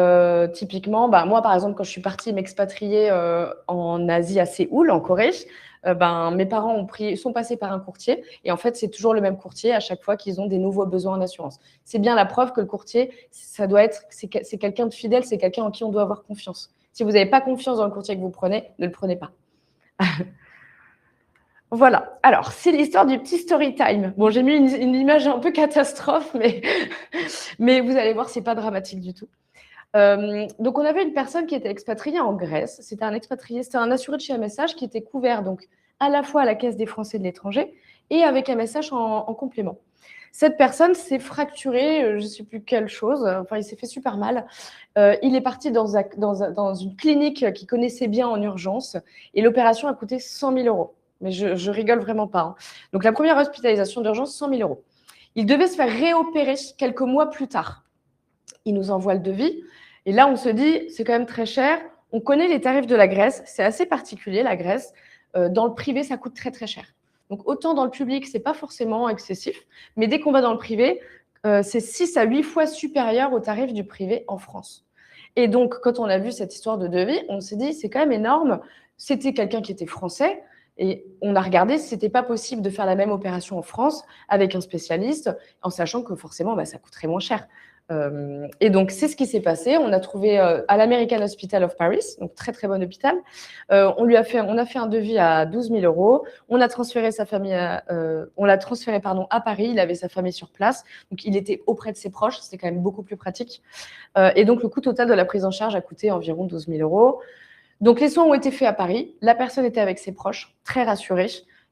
Speaker 2: typiquement, moi, par exemple, quand je suis partie m'expatrier en Asie, à Séoul, en Corée, mes parents sont passés par un courtier. Et en fait, c'est toujours le même courtier à chaque fois qu'ils ont des nouveaux besoins en assurance. C'est bien la preuve que le courtier, c'est quelqu'un de fidèle, c'est quelqu'un en qui on doit avoir confiance. Si vous n'avez pas confiance dans le courtier que vous prenez, ne le prenez pas. Voilà. Alors, c'est l'histoire du petit story time. Bon, j'ai mis une image un peu catastrophe, mais vous allez voir, c'est pas dramatique du tout. Donc, on avait une personne qui était expatriée en Grèce. C'était un expatrié, c'était un assuré de chez MSH qui était couvert donc à la fois à la Caisse des Français de l'étranger et avec MSH en complément. Cette personne s'est fracturée, je ne sais plus quelle chose, enfin, il s'est fait super mal. Il est parti dans une clinique qu'il connaissait bien en urgence et l'opération a coûté 100 000 €. Mais je rigole vraiment pas. Hein. Donc, la première hospitalisation d'urgence, 100 000 €. Il devait se faire réopérer quelques mois plus tard. Il nous envoie le devis. Et là, on se dit, c'est quand même très cher. On connaît les tarifs de la Grèce. C'est assez particulier, la Grèce. Dans le privé, ça coûte très, très cher. Donc, autant dans le public, ce n'est pas forcément excessif. Mais dès qu'on va dans le privé, c'est 6 à 8 fois supérieur aux tarifs du privé en France. Et donc, quand on a vu cette histoire de devis, on s'est dit, c'est quand même énorme. C'était quelqu'un qui était français. Et on a regardé si ce n'était pas possible de faire la même opération en France avec un spécialiste, en sachant que forcément, ça coûterait moins cher. Et donc, c'est ce qui s'est passé. On a trouvé à l'American Hospital of Paris, donc très, très bon hôpital. On a fait un devis à 12 000 euros. On a transféré sa famille on l'a transféré à Paris. Il avait sa famille sur place. Donc, il était auprès de ses proches. C'était quand même beaucoup plus pratique. Et donc, le coût total de la prise en charge a coûté environ 12 000 euros. Donc, les soins ont été faits à Paris. La personne était avec ses proches, très rassurée.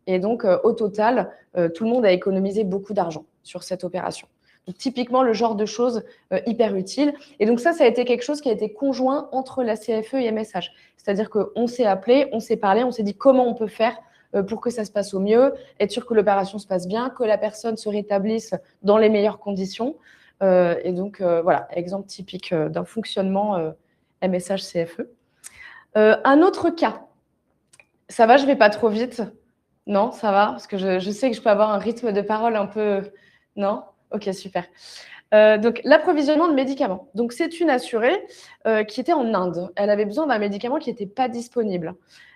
Speaker 2: Et donc, au total, tout le monde a économisé beaucoup d'argent sur cette opération. Donc, typiquement, le genre de choses hyper utiles. Et donc, ça a été quelque chose qui a été conjoint entre la CFE et MSH. C'est-à-dire qu'on s'est appelé, on s'est parlé, on s'est dit comment on peut faire pour que ça se passe au mieux, être sûr que l'opération se passe bien, que la personne se rétablisse dans les meilleures conditions. Et donc, voilà, exemple typique d'un fonctionnement MSH-CFE. Un autre cas. Ça va, je ne vais pas trop vite? Non, ça va? Parce que je sais que je peux avoir un rythme de parole un peu... Non? Ok, super. Donc, l'approvisionnement de médicaments. Donc, c'est une assurée qui était en Inde. Elle avait besoin d'un médicament qui n'était pas disponible.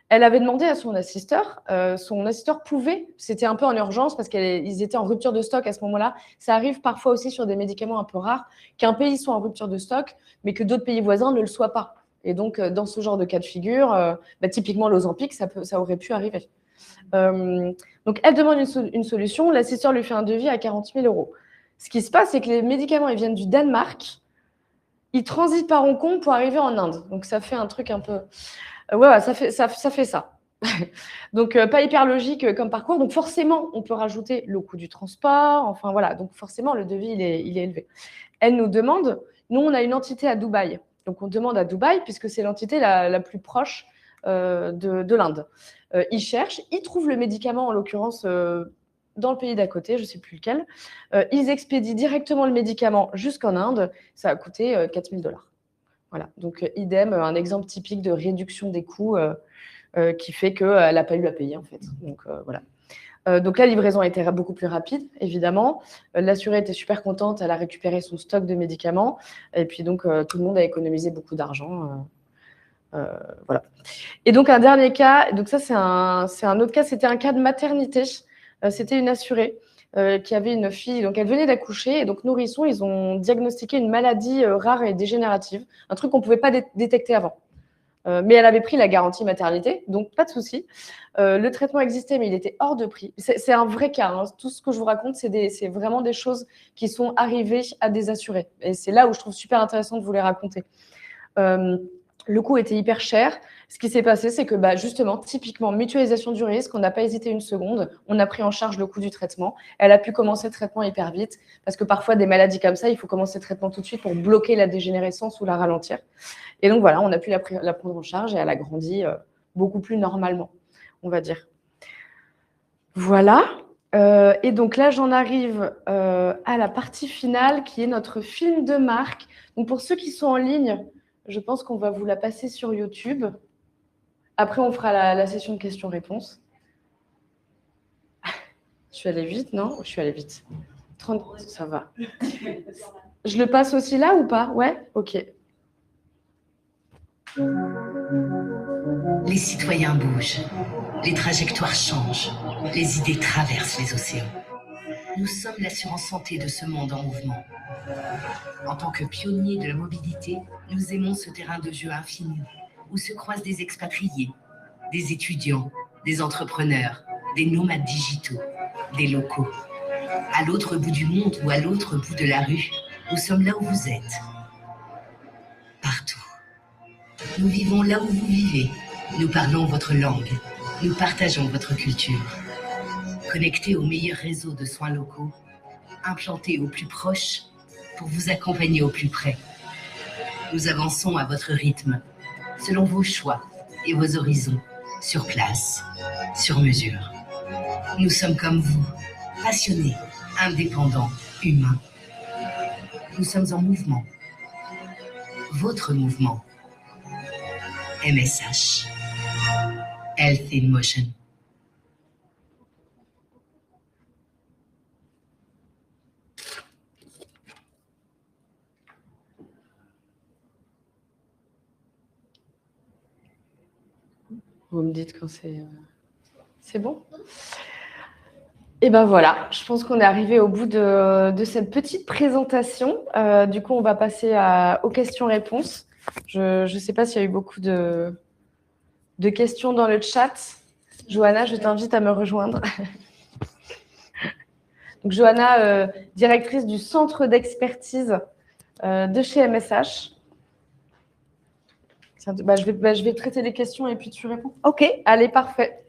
Speaker 2: Elle avait demandé à son assisteur. Son assisteur pouvait, c'était un peu en urgence parce qu'ils étaient en rupture de stock à ce moment-là. Ça arrive parfois aussi sur des médicaments un peu rares, qu'un pays soit en rupture de stock, mais que d'autres pays voisins ne le soient pas. Et donc, dans ce genre de cas de figure, typiquement l'Ozempic, ça aurait pu arriver. Donc, elle demande une solution. L'assisteur lui fait un devis à 40 000 euros. Ce qui se passe, c'est que les médicaments, ils viennent du Danemark. Ils transitent par Hong Kong pour arriver en Inde. Donc, ça fait un truc un peu... ouais, ça fait ça. Donc, pas hyper logique comme parcours. Donc, forcément, on peut rajouter le coût du transport. Enfin, voilà. Donc, forcément, le devis, il est élevé. Elle nous demande... Nous, on a une entité à Dubaï. Donc, on demande à Dubaï, puisque c'est l'entité la plus proche de l'Inde. Ils cherchent, ils trouvent le médicament, en l'occurrence, dans le pays d'à côté, je ne sais plus lequel. Ils expédient directement le médicament jusqu'en Inde. Ça a coûté 4 000 $. Voilà. Donc, idem, un exemple typique de réduction des coûts qui fait qu'elle n'a pas eu à payer, en fait. Donc, voilà. Donc, la livraison a été beaucoup plus rapide, évidemment. L'assurée était super contente. Elle a récupéré son stock de médicaments. Et puis, donc, tout le monde a économisé beaucoup d'argent. Voilà. Et donc, un dernier cas, donc ça, c'est un autre cas, c'était un cas de maternité. C'était une assurée qui avait une fille, donc elle venait d'accoucher, et donc nourrisson, ils ont diagnostiqué une maladie rare et dégénérative, un truc qu'on ne pouvait pas détecter avant. Mais elle avait pris la garantie maternité, donc pas de souci. Le traitement existait, mais il était hors de prix. C'est un vrai cas. Hein. Tout ce que je vous raconte, c'est vraiment des choses qui sont arrivées à des assurés. Et c'est là où je trouve super intéressant de vous les raconter. Le coût était hyper cher. Ce qui s'est passé, c'est que justement, typiquement, mutualisation du risque, on n'a pas hésité une seconde, on a pris en charge le coût du traitement. Elle a pu commencer le traitement hyper vite, parce que parfois, des maladies comme ça, il faut commencer le traitement tout de suite pour bloquer la dégénérescence ou la ralentir. Et donc voilà, on a pu la prendre en charge et elle a grandi beaucoup plus normalement, on va dire. Voilà. Et donc là, j'en arrive à la partie finale, qui est notre film de marque. Donc pour ceux qui sont en ligne, je pense qu'on va vous la passer sur YouTube. Après, on fera la session de questions-réponses. Je suis allée vite, non? Je suis allée vite. 30, ça va. Je le passe aussi là ou pas? Ouais? Ok.
Speaker 4: Les citoyens bougent, les trajectoires changent, les idées traversent les océans. Nous sommes l'assurance santé de ce monde en mouvement. En tant que pionniers de la mobilité, nous aimons ce terrain de jeu infini, où se croisent des expatriés, des étudiants, des entrepreneurs, des nomades digitaux, des locaux. À l'autre bout du monde ou à l'autre bout de la rue, nous sommes là où vous êtes. Partout. Nous vivons là où vous vivez. Nous parlons votre langue. Nous partageons votre culture. Connectés au meilleur réseau de soins locaux, implantés au plus proche pour vous accompagner au plus près. Nous avançons à votre rythme, selon vos choix et vos horizons, sur place, sur mesure. Nous sommes comme vous, passionnés, indépendants, humains. Nous sommes en mouvement. Votre mouvement. MSH. Health in Motion.
Speaker 2: Vous me dites quand c'est bon? Et ben voilà, je pense qu'on est arrivé au bout de cette petite présentation. Du coup, on va passer aux questions-réponses. Je ne sais pas s'il y a eu beaucoup de questions dans le chat. Johanna, je t'invite à me rejoindre. Donc, Johanna, directrice du centre d'expertise de chez MSH. Je vais traiter les questions et puis tu réponds.
Speaker 5: OK.
Speaker 2: Allez, parfait.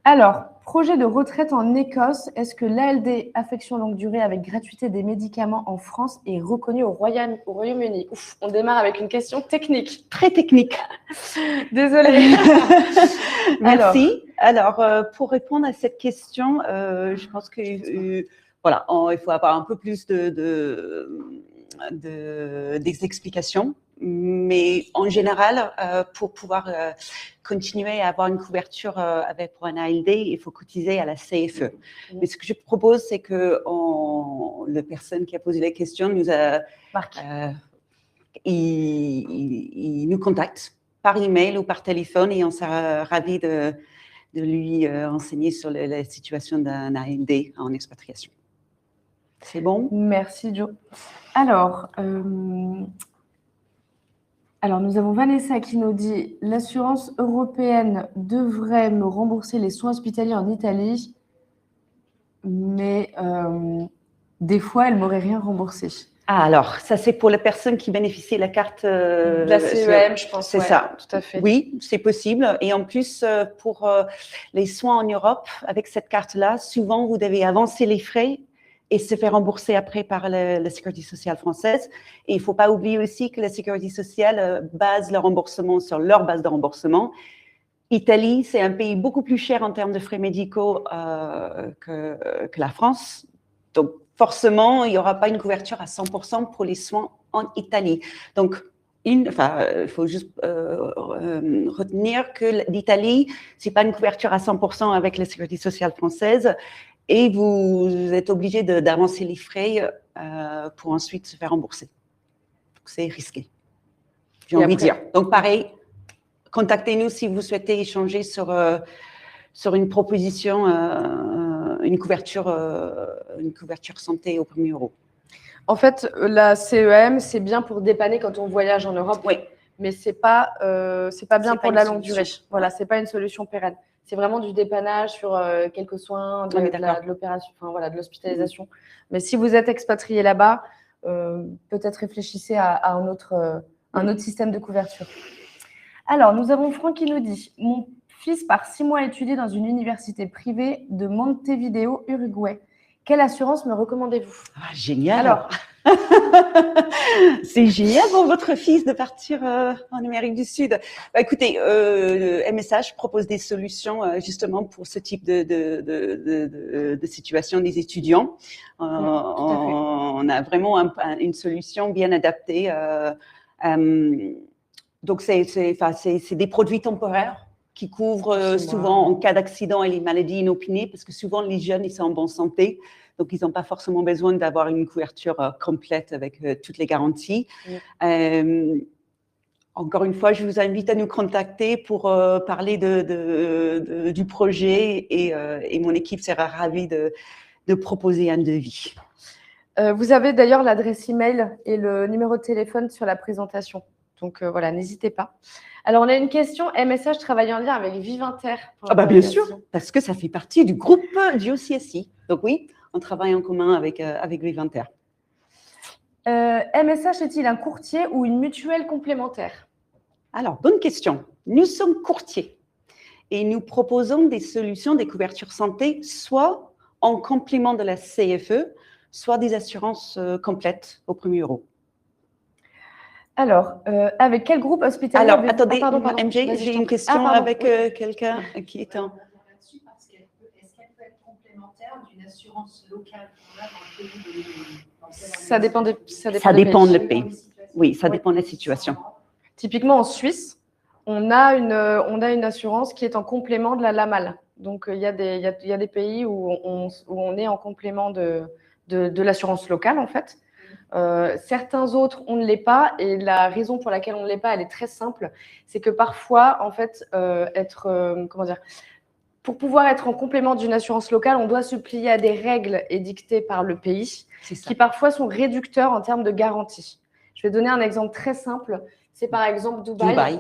Speaker 2: Alors, projet de retraite en Écosse. Est-ce que l'ALD, affection longue durée avec gratuité des médicaments en France, est reconnu au Royaume-Uni? Ouf, on démarre avec une question technique.
Speaker 5: Très technique.
Speaker 2: Désolée.
Speaker 5: Merci. Alors, pour répondre à cette question, je pense que voilà, il faut avoir un peu plus des explications. Mais en général, pour pouvoir continuer à avoir une couverture pour un ALD, il faut cotiser à la CFE. Mais ce que je propose, c'est que la personne qui a posé la question il nous contacte par email ou par téléphone et on sera ravis de lui enseigner sur la situation d'un ALD en expatriation. C'est bon?
Speaker 2: Merci, Jo. Alors, nous avons Vanessa qui nous dit « L'assurance européenne devrait me rembourser les soins hospitaliers en Italie, mais des fois, elle ne m'aurait rien remboursé. »
Speaker 5: Ah, alors, ça, c'est pour les personnes qui bénéficient de la carte…
Speaker 2: la CEM, je pense.
Speaker 5: C'est ça.
Speaker 2: Tout à fait.
Speaker 5: Oui, c'est possible. Et en plus, pour les soins en Europe, avec cette carte-là, souvent, vous devez avancer les frais et se faire rembourser après par la Sécurité sociale française. Et il ne faut pas oublier aussi que la Sécurité sociale base le remboursement sur leur base de remboursement. Italie, c'est un pays beaucoup plus cher en termes de frais médicaux que la France. Donc, forcément, il n'y aura pas une couverture à 100% pour les soins en Italie. Donc, il faut juste retenir que l'Italie, ce n'est pas une couverture à 100% avec la Sécurité sociale française et vous êtes obligé d'avancer les frais pour ensuite se faire rembourser. C'est risqué, j'ai envie de dire. Donc, pareil, contactez-nous si vous souhaitez échanger sur une proposition, une couverture santé au premier euro.
Speaker 2: En fait, la CEM, c'est bien pour dépanner quand on voyage en Europe,
Speaker 5: oui.
Speaker 2: Mais c'est pas bien pour la longue durée. Voilà, c'est pas une solution pérenne. C'est vraiment du dépannage sur quelques soins, de l'opération, enfin voilà, de l'hospitalisation. Mais si vous êtes expatrié là-bas, peut-être réfléchissez à un autre système de couverture. Alors, nous avons Franck qui nous dit « Mon fils part 6 mois étudier dans une université privée de Montevideo, Uruguay. Quelle assurance me recommandez-vous ?»
Speaker 5: Génial.
Speaker 2: Alors,
Speaker 5: c'est génial pour votre fils de partir en Amérique du Sud. Écoutez, MSH propose des solutions justement pour ce type de situation des étudiants. On a vraiment une solution bien adaptée. Donc, c'est des produits temporaires qui couvrent souvent en cas d'accident et les maladies inopinées, parce que souvent les jeunes, ils sont en bonne santé, donc ils n'ont pas forcément besoin d'avoir une couverture complète avec toutes les garanties. Encore une fois, je vous invite à nous contacter pour parler du projet et mon équipe sera ravie de proposer un devis.
Speaker 2: Vous avez d'ailleurs l'adresse email et le numéro de téléphone sur la présentation. Donc voilà, n'hésitez pas. Alors, on a une question. MSH travaille en lien avec Vivinter.
Speaker 5: Bien sûr, parce que ça fait partie du groupe du OCSI. Donc oui, on travaille en commun avec Vivinter.
Speaker 2: MSH est-il un courtier ou une mutuelle complémentaire?
Speaker 5: Alors, bonne question. Nous sommes courtiers et nous proposons des solutions, des couvertures santé, soit en complément de la CFE, soit des assurances complètes au premier euro.
Speaker 2: Alors, avec quel groupe hospitalier?
Speaker 5: Alors, attendez, MJ, j'ai une question avec quelqu'un qui est en…
Speaker 4: Est-ce qu'elle peut être complémentaire d'une assurance locale qu'on a dans le pays
Speaker 2: Ça dépend
Speaker 5: du pays. Oui, ça dépend de la situation.
Speaker 2: Typiquement, en Suisse, on a une assurance qui est en complément de la LAMAL. Donc, il y a des pays où on est en complément de l'assurance locale, en fait. Certains autres, on ne l'est pas. Et la raison pour laquelle on ne l'est pas, elle est très simple. C'est que parfois, en fait, pour pouvoir être en complément d'une assurance locale, on doit se plier à des règles édictées par le pays qui parfois sont réducteurs en termes de garantie. Je vais donner un exemple très simple. C'est par exemple Dubaï.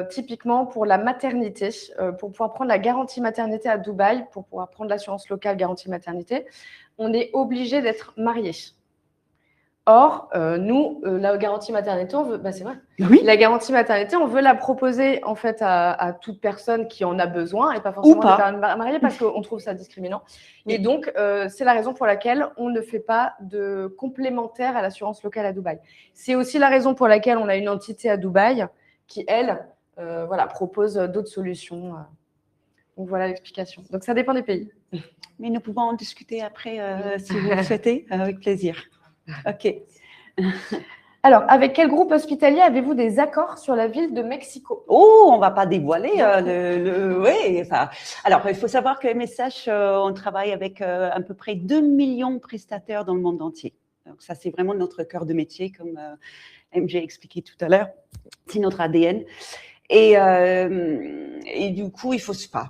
Speaker 2: Typiquement pour la maternité, pour pouvoir prendre la garantie maternité à Dubaï, pour pouvoir prendre l'assurance locale garantie maternité, on est obligé d'être marié. Or, nous, la garantie maternité, c'est vrai.
Speaker 5: Oui.
Speaker 2: La garantie maternité, on veut la proposer en fait à toute personne qui en a besoin et pas forcément des personnes mariées parce qu'on trouve ça discriminant. Et donc, c'est la raison pour laquelle on ne fait pas de complémentaire à l'assurance locale à Dubaï. C'est aussi la raison pour laquelle on a une entité à Dubaï qui, elle, propose d'autres solutions. Donc, voilà l'explication. Donc, ça dépend des pays.
Speaker 5: Mais nous pouvons en discuter après, si vous le souhaitez, avec plaisir. OK.
Speaker 2: Alors, avec quel groupe hospitalier avez-vous des accords sur la ville de Mexico?
Speaker 5: Oh, on ne va pas dévoiler oui, enfin, alors, il faut savoir que MSH, on travaille avec à peu près 2 millions de prestataires dans le monde entier. Donc, ça, c'est vraiment notre cœur de métier, comme MJ a expliqué tout à l'heure. C'est notre ADN. Et du coup,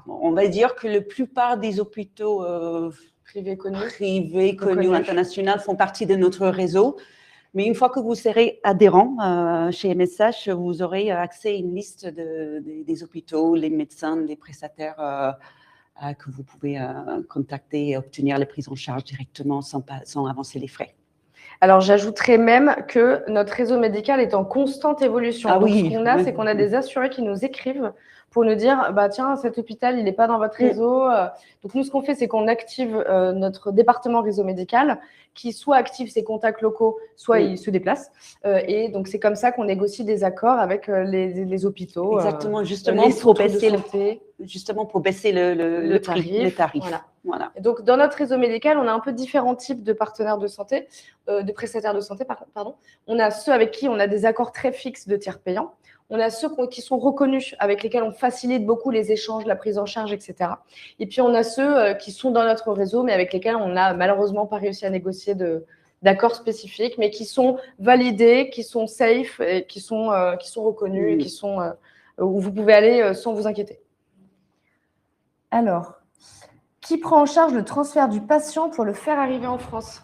Speaker 5: on va dire que la plupart des hôpitaux privés connus, internationaux font partie de notre réseau. Mais une fois que vous serez adhérent chez MSH, vous aurez accès à une liste des hôpitaux, les médecins, les prestataires que vous pouvez contacter et obtenir les prises en charge directement sans avancer les frais.
Speaker 2: Alors, j'ajouterais même que notre réseau médical est en constante évolution.
Speaker 5: Ah
Speaker 2: donc,
Speaker 5: oui,
Speaker 2: ce qu'on a, c'est qu'on a des assurés qui nous écrivent pour nous dire, tiens, cet hôpital, il n'est pas dans votre réseau. Donc, nous, ce qu'on fait, c'est qu'on active notre département réseau médical qui soit active ses contacts locaux, soit il se déplace. Et donc, c'est comme ça qu'on négocie des accords avec les hôpitaux.
Speaker 5: Exactement, justement, pour baisser le
Speaker 2: tarif.
Speaker 5: Les tarifs.
Speaker 2: Voilà. Et donc, dans notre réseau médical, on a un peu différents types de partenaires de santé, de prestataires de santé, pardon. On a ceux avec qui on a des accords très fixes de tiers payants. On a ceux qui sont reconnus, avec lesquels on facilite beaucoup les échanges, la prise en charge, etc. Et puis, on a ceux qui sont dans notre réseau, mais avec lesquels on n'a malheureusement pas réussi à négocier d'accords spécifiques, mais qui sont validés, qui sont safe, et qui sont reconnus, et qui sont où vous pouvez aller sans vous inquiéter. Alors, qui prend en charge le transfert du patient pour le faire arriver en France?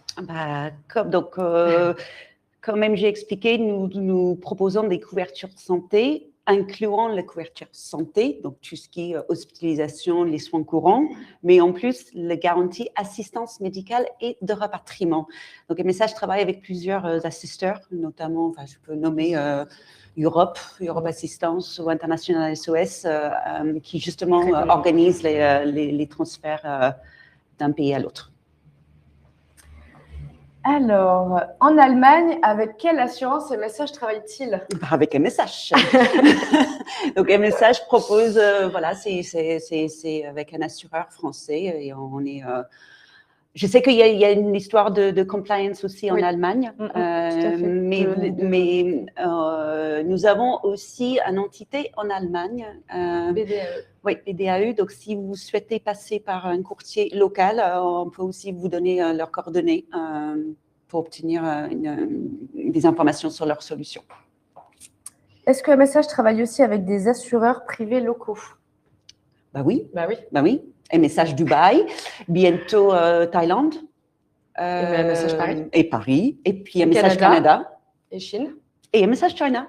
Speaker 5: Comme j'ai expliqué, nous proposons des couvertures de santé, incluant la couverture santé, donc tout ce qui est hospitalisation, les soins courants, mais en plus, la garantie assistance médicale et de rapatriement. Donc, MSH travaille avec plusieurs assisteurs, notamment, je peux nommer Europe Assistance ou International SOS, qui justement organisent les transferts d'un pays à l'autre.
Speaker 2: Alors, en Allemagne, avec quelle assurance MSH travaille-t-il?
Speaker 5: Avec MSH. Donc, MSH propose, c'est avec un assureur français et on est. Je sais qu'il y a une histoire de compliance aussi en Allemagne, mais nous avons aussi une entité en Allemagne.
Speaker 2: BDAE.
Speaker 5: Oui, BDAE. Donc, si vous souhaitez passer par un courtier local, on peut aussi vous donner leurs coordonnées pour obtenir des informations sur leurs solutions.
Speaker 2: Est-ce que MSH travaille aussi avec des assureurs privés locaux?
Speaker 5: Oui. MSH Dubaï, bientôt Thaïlande.
Speaker 2: MSH Paris.
Speaker 5: Et Paris. Et puis MSH Canada.
Speaker 2: Et Chine.
Speaker 5: Et MSH China.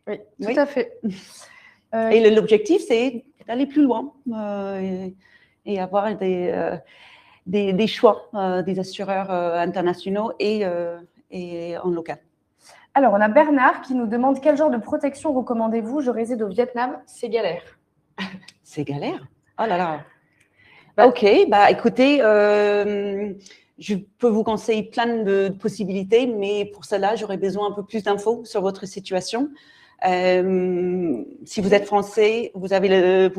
Speaker 2: Oui, tout à fait.
Speaker 5: Et l'objectif, c'est d'aller plus loin et avoir des choix des assureurs internationaux et en local.
Speaker 2: Alors, on a Bernard qui nous demande quel genre de protection recommandez-vous? Je réside au Vietnam, c'est galère.
Speaker 5: C'est galère? Oh là là. Ok, écoutez, je peux vous conseiller plein de possibilités, mais pour cela, j'aurais besoin un peu plus d'infos sur votre situation. Si vous êtes français, vous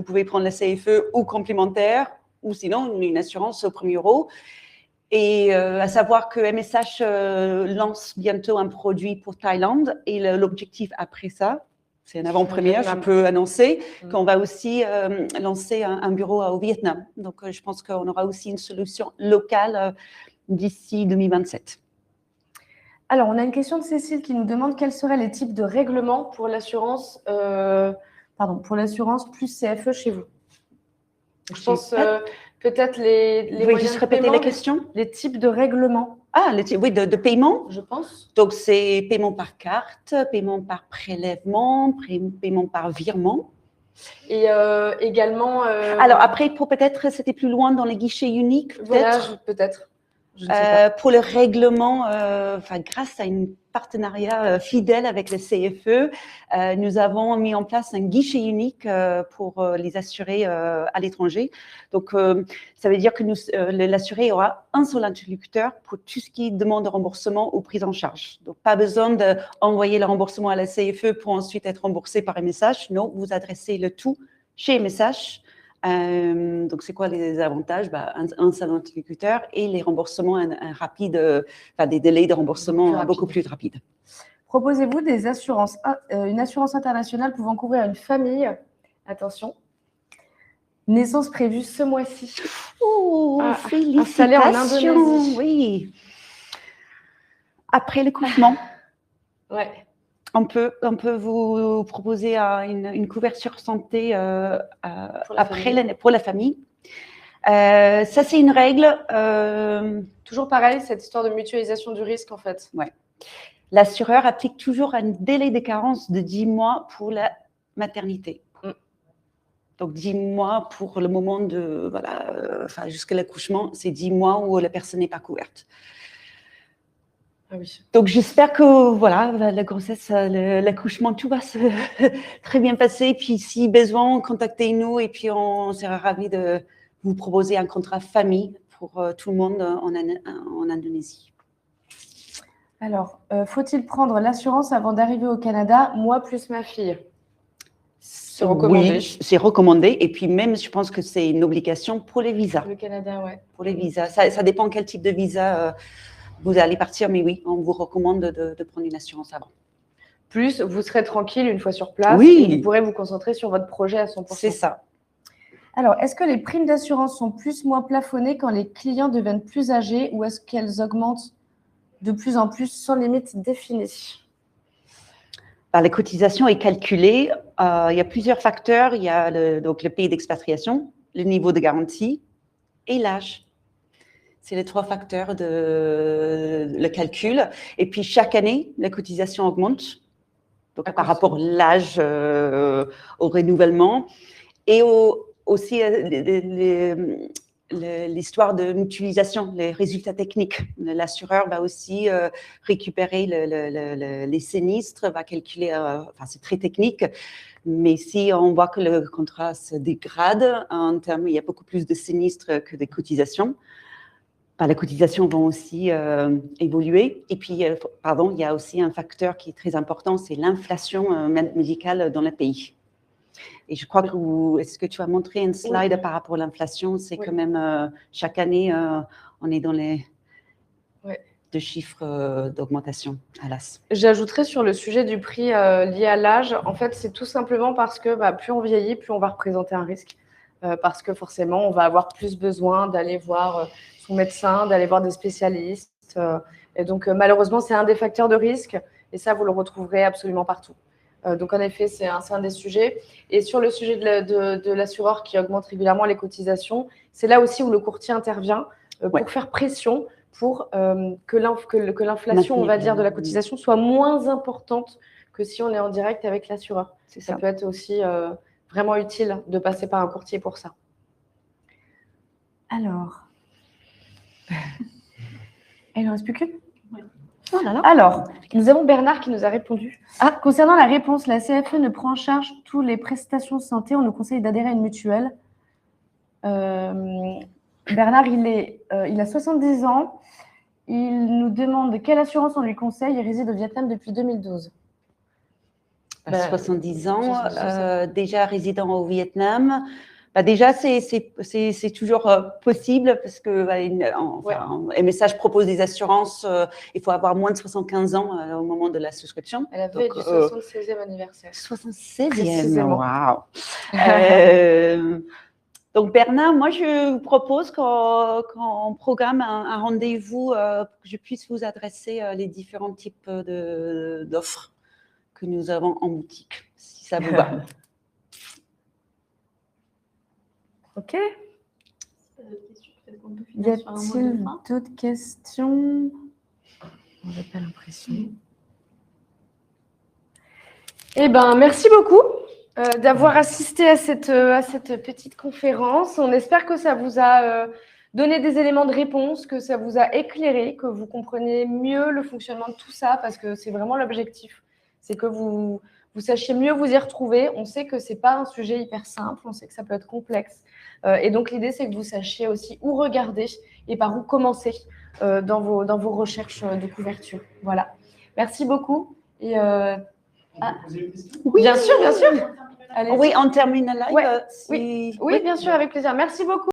Speaker 5: pouvez prendre la CFE ou complémentaire, ou sinon une assurance au premier euro. Et à savoir que MSH lance bientôt un produit pour Thaïlande et l'objectif après ça, c'est une avant-première, je peux annoncer qu'on va aussi lancer un bureau au Vietnam. Donc, je pense qu'on aura aussi une solution locale d'ici 2027.
Speaker 2: Alors, on a une question de Cécile qui nous demande quels seraient les types de règlements pour l'assurance plus CFE chez vous. Je pense peut-être les
Speaker 5: Vous pouvez
Speaker 2: moyens
Speaker 5: juste
Speaker 2: de
Speaker 5: répéter
Speaker 2: paiement,
Speaker 5: la question?
Speaker 2: les types de règlements,
Speaker 5: Ah, oui, de paiement.
Speaker 2: je pense.
Speaker 5: Donc, c'est paiement par carte, paiement par prélèvement, paiement par virement.
Speaker 2: Et également…
Speaker 5: Alors, après, peut-être, c'était plus loin dans les guichets uniques,
Speaker 2: voilà,
Speaker 5: peut-être.
Speaker 2: peut-être. Je ne sais pas.
Speaker 5: Pour le règlement, grâce à un partenariat fidèle avec le CFE, nous avons mis en place un guichet unique pour les assurés à l'étranger. Donc, ça veut dire que l'assuré aura un seul interlocuteur pour tout ce qui est demande de remboursement ou prise en charge. Donc, pas besoin d'envoyer le remboursement à la CFE pour ensuite être remboursé par MSH. Non, vous adressez le tout chez MSH. Donc, c'est quoi les avantages? Un seul interlocuteur et les remboursements des délais de remboursement beaucoup plus rapides.
Speaker 2: Proposez-vous une assurance internationale pouvant couvrir une famille? Attention, naissance prévue ce mois-ci.
Speaker 5: Oh, félicitations!
Speaker 2: Installée en Indonésie.
Speaker 5: Oui. Après l'accouchement.
Speaker 2: Ouais.
Speaker 5: On peut vous proposer une couverture santé pour la famille. Ça, c'est une règle.
Speaker 2: Toujours pareil, cette histoire de mutualisation du risque, en fait.
Speaker 5: Ouais. L'assureur applique toujours un délai de carence de 10 mois pour la maternité. Donc, 10 mois pour le moment jusqu'à l'accouchement, c'est 10 mois où la personne n'est pas couverte.
Speaker 2: Ah oui.
Speaker 5: Donc, j'espère que la grossesse, l'accouchement, tout va se très bien passer. Puis, si besoin, contactez-nous et puis on sera ravis de vous proposer un contrat famille pour tout le monde en Indonésie.
Speaker 2: Alors, faut-il prendre l'assurance avant d'arriver au Canada, moi plus ma fille? C'est recommandé.
Speaker 5: Oui, c'est recommandé. Et puis même, je pense que c'est une obligation pour les visas.
Speaker 2: Le Canada, ouais.
Speaker 5: Pour les visas. Ça dépend quel type de visa vous allez partir, mais oui, on vous recommande de prendre une assurance avant.
Speaker 2: Plus, vous serez tranquille une fois sur place
Speaker 5: Oui.
Speaker 2: et vous pourrez vous concentrer sur votre projet à 100%.
Speaker 5: C'est ça.
Speaker 2: Alors, est-ce que les primes d'assurance sont moins plafonnées quand les clients deviennent plus âgés ou est-ce qu'elles augmentent de plus en plus sans limite définie?
Speaker 5: La cotisation est calculée. Il y a plusieurs facteurs. Il y a le pays d'expatriation, le niveau de garantie et l'âge. C'est les 3 facteurs le calcul. Et puis, chaque année, la cotisation augmente. Donc, par rapport à l'âge, au renouvellement. Et aussi, l'histoire de mutualisation, les résultats techniques. L'assureur va aussi récupérer les sinistres, va calculer, c'est très technique, mais si on voit que le contrat se dégrade, en termes, il y a beaucoup plus de sinistres que de cotisations, les cotisations vont aussi évoluer. Et puis, il y a aussi un facteur qui est très important, c'est l'inflation médicale dans le pays. Et je crois est-ce que tu as montré un slide par rapport à l'inflation? C'est quand même, chaque année, on est dans les deux chiffres d'augmentation, hélas.
Speaker 2: J'ajouterais sur le sujet du prix lié à l'âge, en fait, c'est tout simplement parce que plus on vieillit, plus on va représenter un risque. Parce que forcément, on va avoir plus besoin d'aller voir son médecin, d'aller voir des spécialistes. Et donc, malheureusement, c'est un des facteurs de risque. Et ça, vous le retrouverez absolument partout. Donc, en effet, c'est un des sujets. Et sur le sujet de l'assureur qui augmente régulièrement les cotisations, c'est là aussi où le courtier intervient pour faire pression pour que l'inflation, on va dire, de la cotisation soit moins importante que si on est en direct avec l'assureur. Ça peut être aussi vraiment utile de passer par un courtier pour ça. Alors, il ne reste plus qu'une.
Speaker 5: Oh là là.
Speaker 2: Alors, nous avons Bernard qui nous a répondu. Concernant la réponse, la CFE ne prend en charge toutes les prestations de santé. On nous conseille d'adhérer à une mutuelle. Bernard, il a 70 ans. Il nous demande quelle assurance on lui conseille. Il réside au Vietnam depuis 2012.
Speaker 5: 70 ans, déjà résident au Vietnam. Déjà, c'est toujours possible parce que MSH propose des assurances. Il faut avoir moins de 75 ans au moment de la souscription.
Speaker 2: Elle avait du 76e anniversaire.
Speaker 5: 76e, waouh. Donc, Bernard, moi, je vous propose qu'on programme un rendez-vous pour que je puisse vous adresser les différents types d'offres que nous avons en boutique, si ça vous va.
Speaker 2: Ok. Y a-t-il d'autres questions? J'ai pas l'impression. Eh bien, merci beaucoup d'avoir assisté à cette petite conférence. On espère que ça vous a donné des éléments de réponse, que ça vous a éclairé, que vous compreniez mieux le fonctionnement de tout ça, parce que c'est vraiment l'objectif. C'est que vous sachiez mieux vous y retrouver. On sait que ce n'est pas un sujet hyper simple, on sait que ça peut être complexe. Et donc, l'idée, c'est que vous sachiez aussi où regarder et par où commencer dans vos recherches de couverture. Voilà. Merci beaucoup. Et,
Speaker 5: Oui,
Speaker 2: bien sûr, bien sûr. Allez-y.
Speaker 5: Oui, on termine le live.
Speaker 2: Ouais. Oui, bien sûr, avec plaisir. Merci beaucoup.